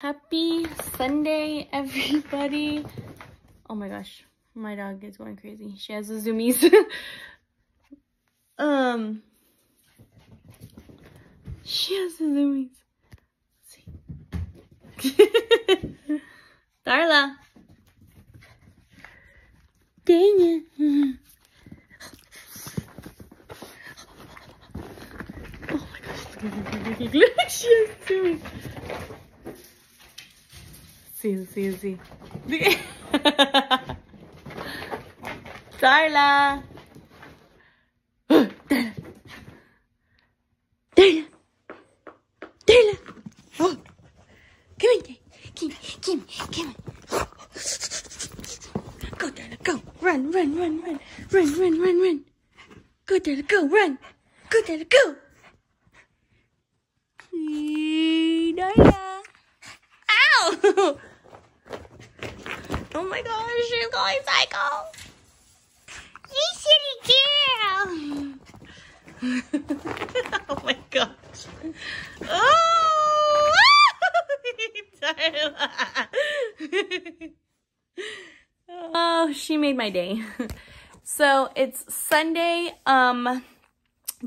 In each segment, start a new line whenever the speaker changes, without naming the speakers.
Happy Sunday, everybody. Oh my gosh, my dog is going crazy. She has the zoomies. She has the zoomies. Let's see. Darla. Dang it. Oh my gosh, look, she has zoomies. See. Darla. Darla. Oh. Come on. Come on. Go, Darla, go. Run. Go, Darla, go, run. Go, Darla, go. Darla. Ow! Oh my gosh, she's going psycho. You silly girl. Oh my gosh. Oh! Oh, she made my day. So it's Sunday.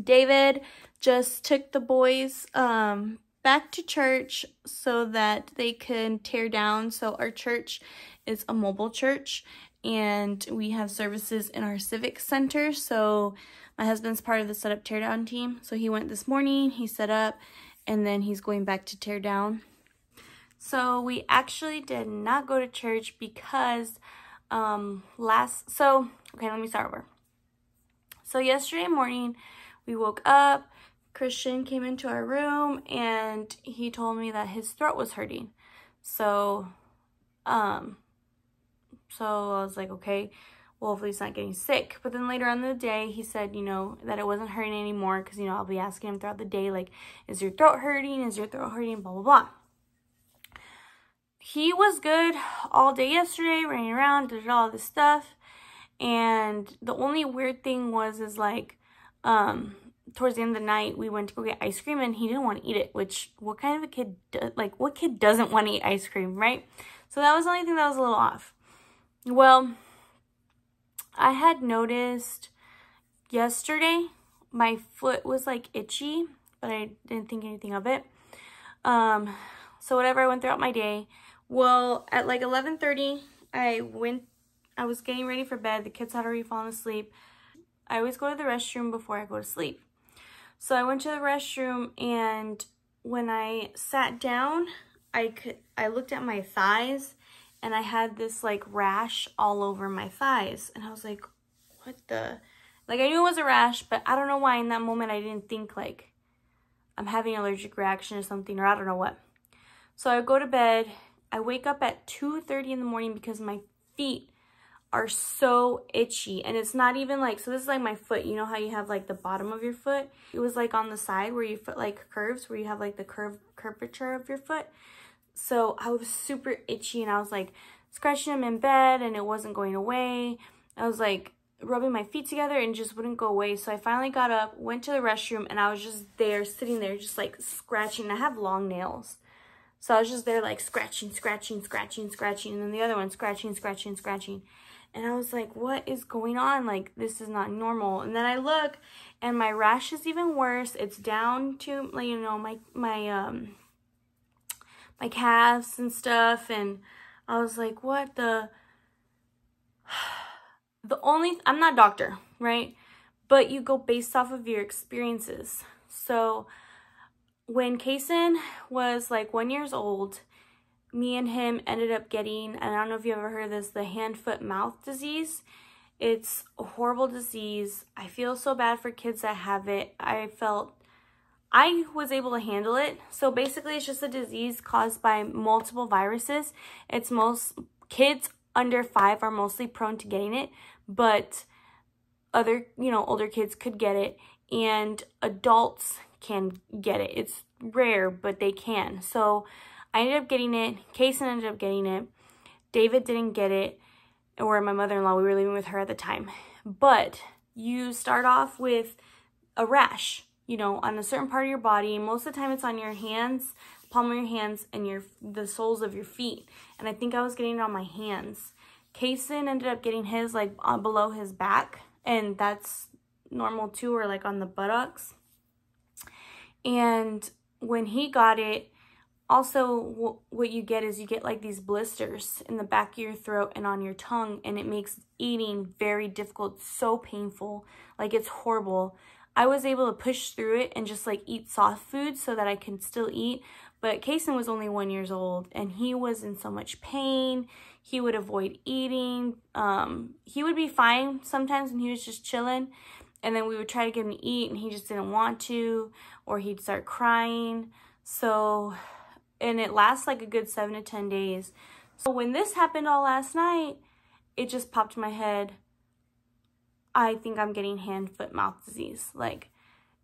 David just took the boys back to church so that they can tear down. So our church is a mobile church and we have services in our civic center. So my husband's part of the setup tear down team. So he went this morning, he set up, and then he's going back to tear down. So we actually did not go to church because okay, let me start over. So yesterday morning we woke up, Christian came into our room and he told me that his throat was hurting. So I was like, okay, well, hopefully he's not getting sick. But then later on in the day, he said, you know, that it wasn't hurting anymore because, you know, I'll be asking him throughout the day, like, is your throat hurting? Is your throat hurting? Blah, blah, blah. He was good all day yesterday, running around, did all this stuff. And the only weird thing is like, towards the end of the night, we went to go get ice cream and he didn't want to eat it, which what kind of a kid, what kid doesn't want to eat ice cream, right? So that was the only thing that was a little off. Well, I had noticed yesterday my foot was like itchy, but I didn't think anything of it. So whatever, I went throughout my day. Well, at like 11:30, I was getting ready for bed. The kids had already fallen asleep. I always go to the restroom before I go to sleep. So I went to the restroom, and when I sat down, I looked at my thighs, and I had this like rash all over my thighs. And I was like, what the? Like, I knew it was a rash, but I don't know why in that moment I didn't think like I'm having an allergic reaction or something, or I don't know what. So I go to bed. I wake up at 2:30 in the morning because my feet are so itchy, and it's not even like, so this is like my foot, you know how you have like the bottom of your foot, it was like on the side where your foot like curves, where you have like the curvature of your foot. So I was super itchy, and I was like scratching them in bed and it wasn't going away. I was like rubbing my feet together and just wouldn't go away. So I finally got up, went to the restroom, and I was just there sitting there just like scratching. I have long nails, so I was just there like scratching, and then the other one scratching. And I was like, what is going on? Like, this is not normal. And then I look, and my rash is even worse. It's down to, like, you know, my calves and stuff. And I was like, what the? I'm not a doctor, right? But you go based off of your experiences. So when Kason was like 1 year old, me and him ended up getting, and I don't know if you ever heard of this, the hand, foot, mouth disease. It's a horrible disease. I feel so bad for kids that have it. I was able to handle it. So basically it's just a disease caused by multiple viruses. Kids under 5 are mostly prone to getting it, but other, you know, older kids could get it, and adults can get it. It's rare, but they can. So I ended up getting it. Kason ended up getting it. David didn't get it. Or my mother-in-law, we were living with her at the time. But you start off with a rash, you know, on a certain part of your body. Most of the time it's on your hands, palm of your hands and the soles of your feet. And I think I was getting it on my hands. Kason ended up getting his like below his back, and that's normal too, or like on the buttocks. And when he got it, also what you get is you get like these blisters in the back of your throat and on your tongue, and it makes eating very difficult, so painful, like it's horrible. I was able to push through it and just like eat soft food so that I can still eat, but Kason was only 1 year old and he was in so much pain. He would avoid eating. He would be fine sometimes when he was just chilling, and then we would try to get him to eat and he just didn't want to, or he'd start crying. So, and it lasts like a good 7 to 10 days. So when this happened all last night, it just popped in my head, I think I'm getting hand, foot, mouth disease. Like,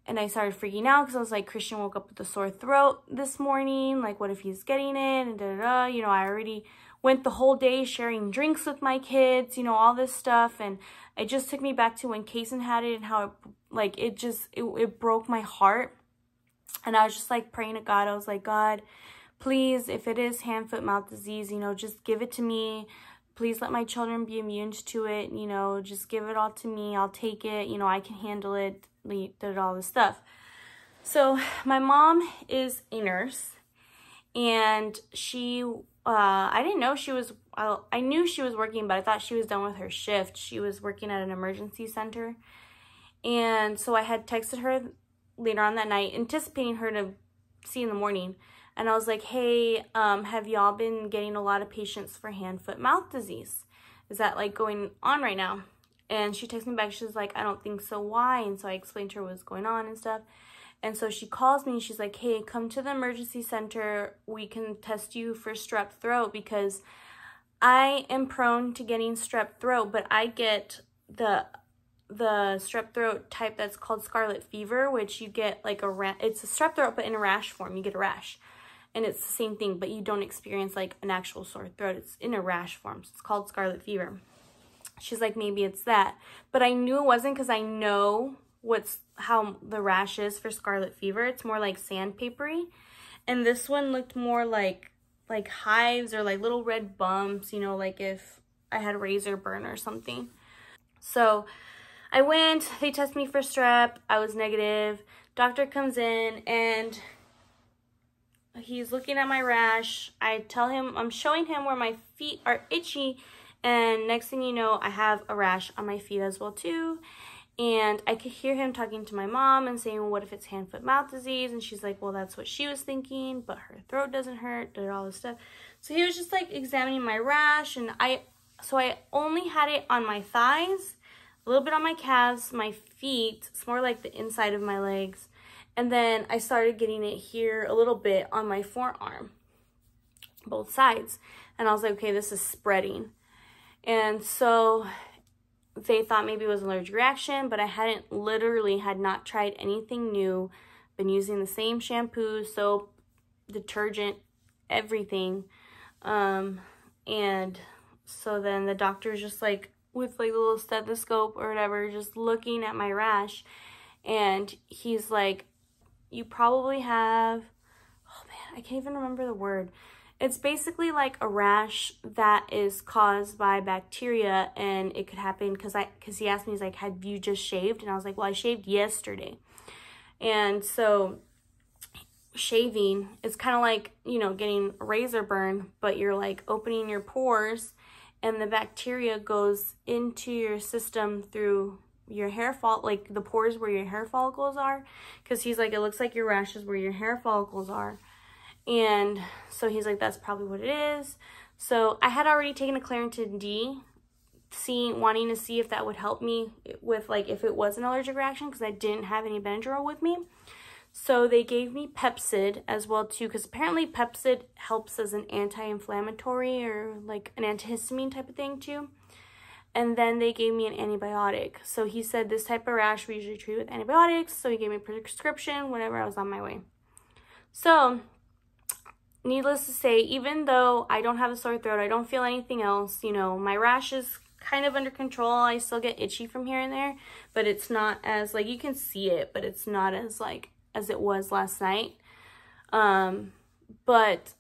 and I started freaking out because I was like, Christian woke up with a sore throat this morning. Like, what if he's getting it? And da-da-da. You know, I already went the whole day sharing drinks with my kids, you know, all this stuff. And it just took me back to when Kason had it and how it, like, it broke my heart. And I was just like praying to God. I was like, God, please, if it is hand, foot, mouth disease, you know, just give it to me. Please let my children be immune to it. You know, just give it all to me. I'll take it. You know, I can handle it. Did all this stuff. So my mom is a nurse, and she, I didn't know she was, I knew she was working, but I thought she was done with her shift. She was working at an emergency center. And so I had texted her later on that night, anticipating her to see in the morning. And I was like, hey, have y'all been getting a lot of patients for hand, foot, mouth disease? Is that like going on right now? And she texted me back. She's like, I don't think so. Why? And so I explained to her what was going on and stuff. And so she calls me and she's like, hey, come to the emergency center. We can test you for strep throat, because I am prone to getting strep throat, but I get the strep throat type that's called scarlet fever, which you get like it's a strep throat, but in a rash form. You get a rash. And it's the same thing, but you don't experience like an actual sore throat. It's in a rash form. So it's called scarlet fever. She's like, maybe it's that. But I knew it wasn't, because I know how the rash is for scarlet fever. It's more like sandpapery. And this one looked more like hives or like little red bumps, you know, like if I had razor burn or something. So I went, they tested me for strep. I was negative. Doctor comes in and he's looking at my rash. I tell him, I'm showing him where my feet are itchy, and next thing you know, I have a rash on my feet as well too. And I could hear him talking to my mom and saying, well, what if it's hand, foot, mouth disease? And she's like, well, that's what she was thinking, but her throat doesn't hurt, did all this stuff. So he was just like examining my rash, and I only had it on my thighs, a little bit on my calves, my feet. It's more like the inside of my legs. And then I started getting it here a little bit on my forearm, both sides. And I was like, okay, this is spreading. And so they thought maybe it was an allergic reaction, but I had not tried anything new. Been using the same shampoo, soap, detergent, everything. And so then the doctor's just like, with like a little stethoscope or whatever, just looking at my rash. And he's like, you probably have, oh man, I can't even remember the word. It's basically like a rash that is caused by bacteria, and it could happen because he asked me, he's like, have you just shaved? And I was like, well, I shaved yesterday. And so shaving is kind of like, you know, getting a razor burn, but you're like opening your pores, and the bacteria goes into your system through your hair like the pores where your hair follicles are. Because he's like, it looks like your rash is where your hair follicles are. And so he's like, that's probably what it is. So I had already taken a Claritin D, wanting to see if that would help me with like if it was an allergic reaction, because I didn't have any Benadryl with me. So they gave me Pepcid as well too, because apparently Pepcid helps as an anti-inflammatory or like an antihistamine type of thing too. And then they gave me an antibiotic. So he said this type of rash we usually treat with antibiotics. So he gave me a prescription whenever I was on my way. So needless to say, even though I don't have a sore throat, I don't feel anything else, you know, my rash is kind of under control. I still get itchy from here and there, but it's not as, like, you can see it, but it's not as, like, as it was last night. but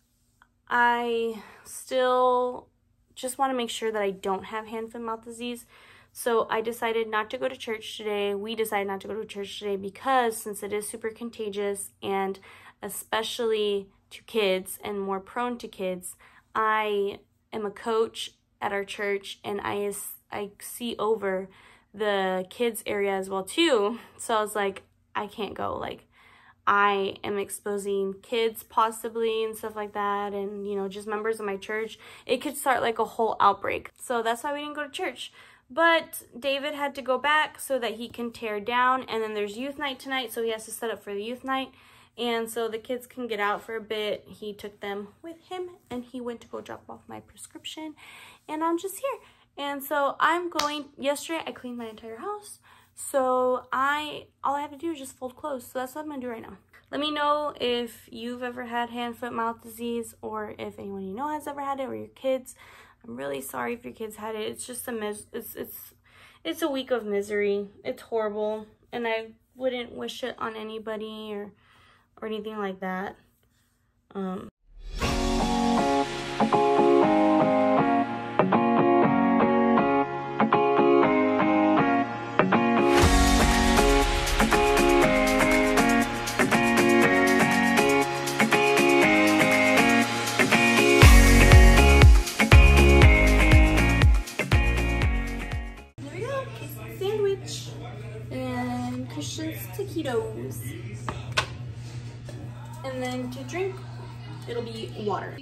I still just want to make sure that I don't have hand, foot, mouth disease. So I decided not to go to church today. We decided not to go to church today because since it is super contagious, and especially to kids and more prone to kids, I am a coach at our church, and I see over the kids area as well too. So I was like, I can't go. Like, I am exposing kids possibly and stuff like that, and you know, just members of my church. It could start like a whole outbreak. So that's why we didn't go to church. But David had to go back so that he can tear down, and then there's youth night tonight, so he has to set up for the youth night. And so the kids can get out for a bit. He took them with him, and he went to go drop off my prescription, and I'm just here. And so I'm going, yesterday I cleaned my entire house, so all I have to do is just fold clothes. So that's what I'm gonna do right now. Let me know if you've ever had hand, foot, mouth disease, or if anyone you know has ever had it, or your kids. I'm really sorry if your kids had it. It's just it's a week of misery. It's horrible, and I wouldn't wish it on anybody or anything like that. Taquitos. And then to drink, it'll be water.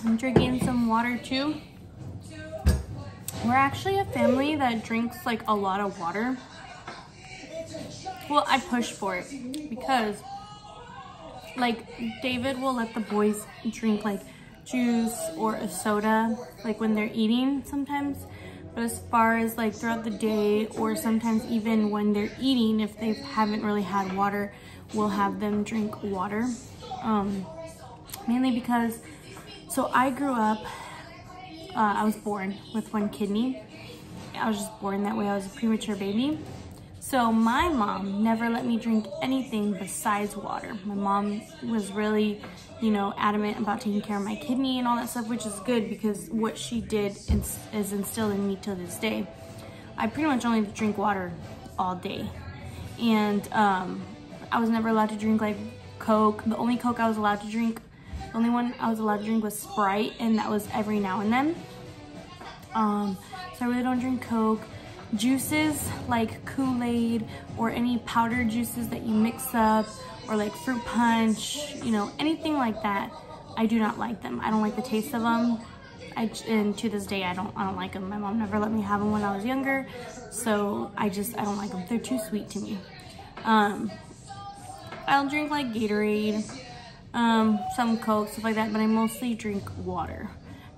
I'm drinking some water too. We're actually a family that drinks like a lot of water. Well, I push for it because like David will let the boys drink like juice or a soda like when they're eating sometimes. But as far as like throughout the day, or sometimes even when they're eating, if they haven't really had water, we'll have them drink water. Mainly because, so I grew up, I was born with one kidney. I was just born that way. I was a premature baby. So my mom never let me drink anything besides water. My mom was really, you know, adamant about taking care of my kidney and all that stuff, which is good because what she did is instilled in me to this day. I pretty much only drink water all day. And I was never allowed to drink like Coke. The only Coke I was allowed to drink, the only one I was allowed to drink was Sprite, and that was every now and then. So I really don't drink Coke. Juices like Kool-Aid or any powdered juices that you mix up, or like fruit punch, you know, anything like that, I do not like them. I don't like the taste of them. And to this day, I don't like them. My mom never let me have them when I was younger, so I don't like them. They're too sweet to me. I'll drink like Gatorade, some Coke, stuff like that, but I mostly drink water.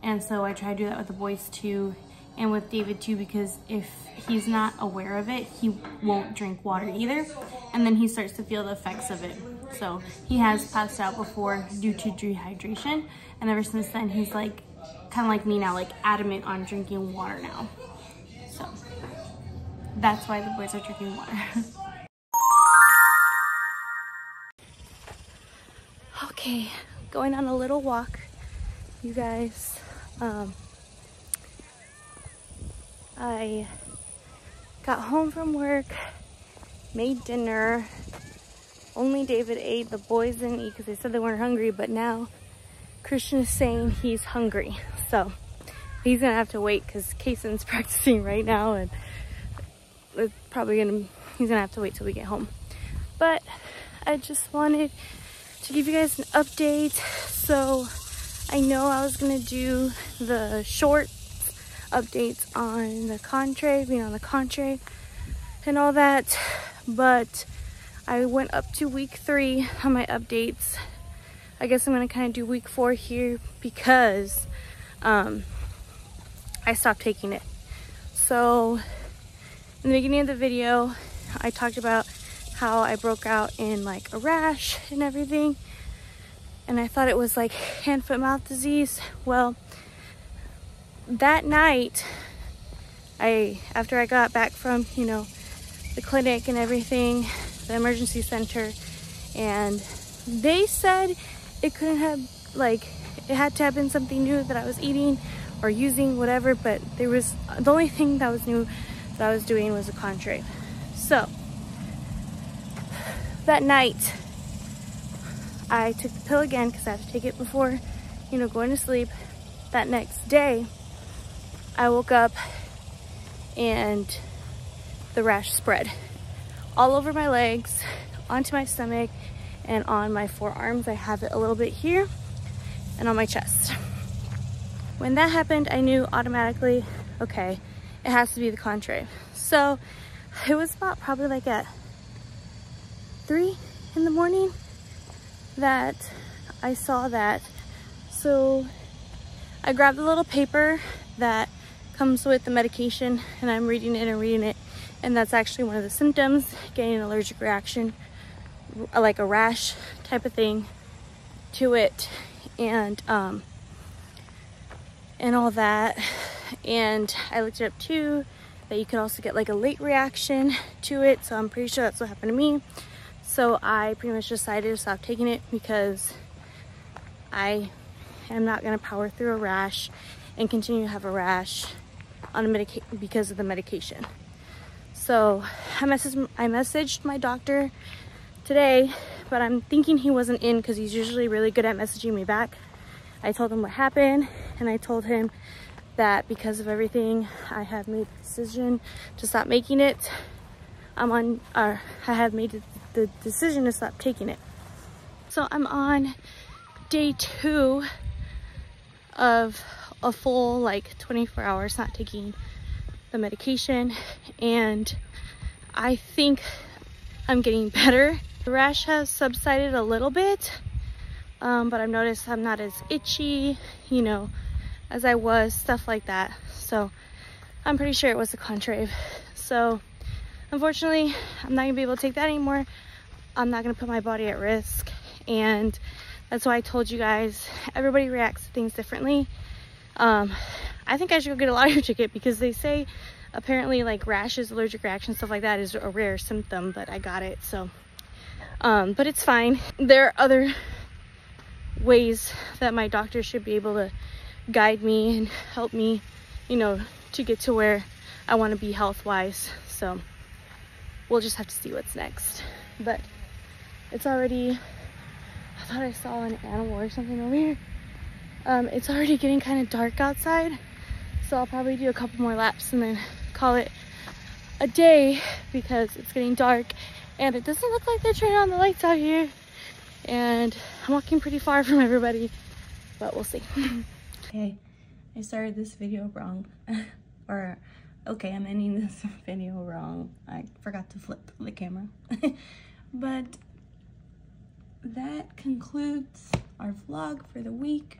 And so I try to do that with the boys too, and with David too, because if he's not aware of it, he won't drink water either, and then he starts to feel the effects of it. So he has passed out before due to dehydration, and ever since then he's like kind of like me now, like adamant on drinking water now. So that's why the boys are drinking water. Okay, going on a little walk, you guys. I got home from work, made dinner. Only David ate. The boys didn't eat because they said they weren't hungry, but now Christian is saying he's hungry. So he's gonna have to wait because Kaysen's practicing right now, and he's gonna have to wait till we get home. But I just wanted to give you guys an update. So I know I was gonna do the short updates on the contrave, being on the contrave and all that, but I went up to week 3 on my updates. I guess I'm gonna kind of do week 4 here because I stopped taking it. So in the beginning of the video, I talked about how I broke out in like a rash and everything, and I thought it was like hand, foot, mouth disease. Well, that night, after I got back from, you know, the clinic and everything, the emergency center, and they said it couldn't have, like, it had to have been something new that I was eating or using, whatever, but there was, the only thing that was new that I was doing was a contrave. So that night I took the pill again because I had to take it before, you know, going to sleep. That next day I woke up and the rash spread all over my legs, onto my stomach, and on my forearms. I have it a little bit here and on my chest. When that happened, I knew automatically, okay, it has to be the contrave. So it was about probably like at 3 in the morning that I saw that. So I grabbed a little paper that comes with the medication, and I'm reading it, and that's actually one of the symptoms, getting an allergic reaction, like a rash type of thing to it, and all that. And I looked it up too, that you could also get like a late reaction to it, so I'm pretty sure that's what happened to me. So I pretty much decided to stop taking it because I am not going to power through a rash and continue to have a rash on a because of the medication. So I messaged my doctor today, but I'm thinking he wasn't in because he's usually really good at messaging me back. I told him what happened, and I told him that because of everything, I have made the decision to stop making it. I have made the decision to stop taking it. So I'm on day 2 of a full like 24 hours not taking the medication, and I think I'm getting better. The rash has subsided a little bit, but I've noticed I'm not as itchy, you know, as I was, stuff like that. So I'm pretty sure it was the contrave. So unfortunately, I'm not gonna be able to take that anymore. I'm not gonna put my body at risk, and that's why I told you guys, everybody reacts to things differently. I think I should go get a lottery ticket because they say apparently like rashes, allergic reactions, stuff like that is a rare symptom, but I got it. So but it's fine. There are other ways that my doctor should be able to guide me and help me, you know, to get to where I want to be health-wise. So we'll just have to see what's next. But it's already, I thought I saw an animal or something over here. It's already getting kind of dark outside, so I'll probably do a couple more laps and then call it a day because it's getting dark and it doesn't look like they're turning on the lights out here, and I'm walking pretty far from everybody, but we'll see. Okay, I started this video wrong. Or, okay, I'm ending this video wrong. I forgot to flip the camera. But that concludes our vlog for the week.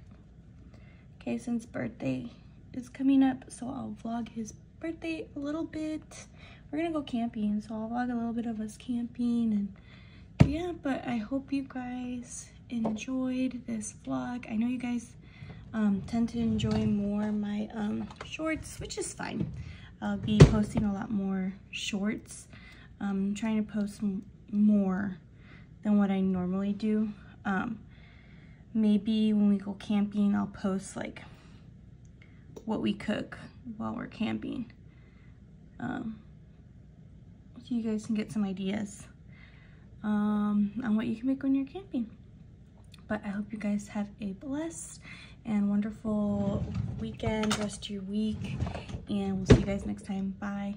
Cason's birthday is coming up, so I'll vlog his birthday a little bit. We're gonna go camping, so I'll vlog a little bit of us camping, and yeah, but I hope you guys enjoyed this vlog. I know you guys tend to enjoy more my shorts, which is fine. I'll be posting a lot more shorts. I'm trying to post more than what I normally do. Maybe when we go camping, I'll post like what we cook while we're camping, so you guys can get some ideas on what you can make when you're camping. But I hope you guys have a blessed and wonderful weekend, rest of your week, and we'll see you guys next time. Bye.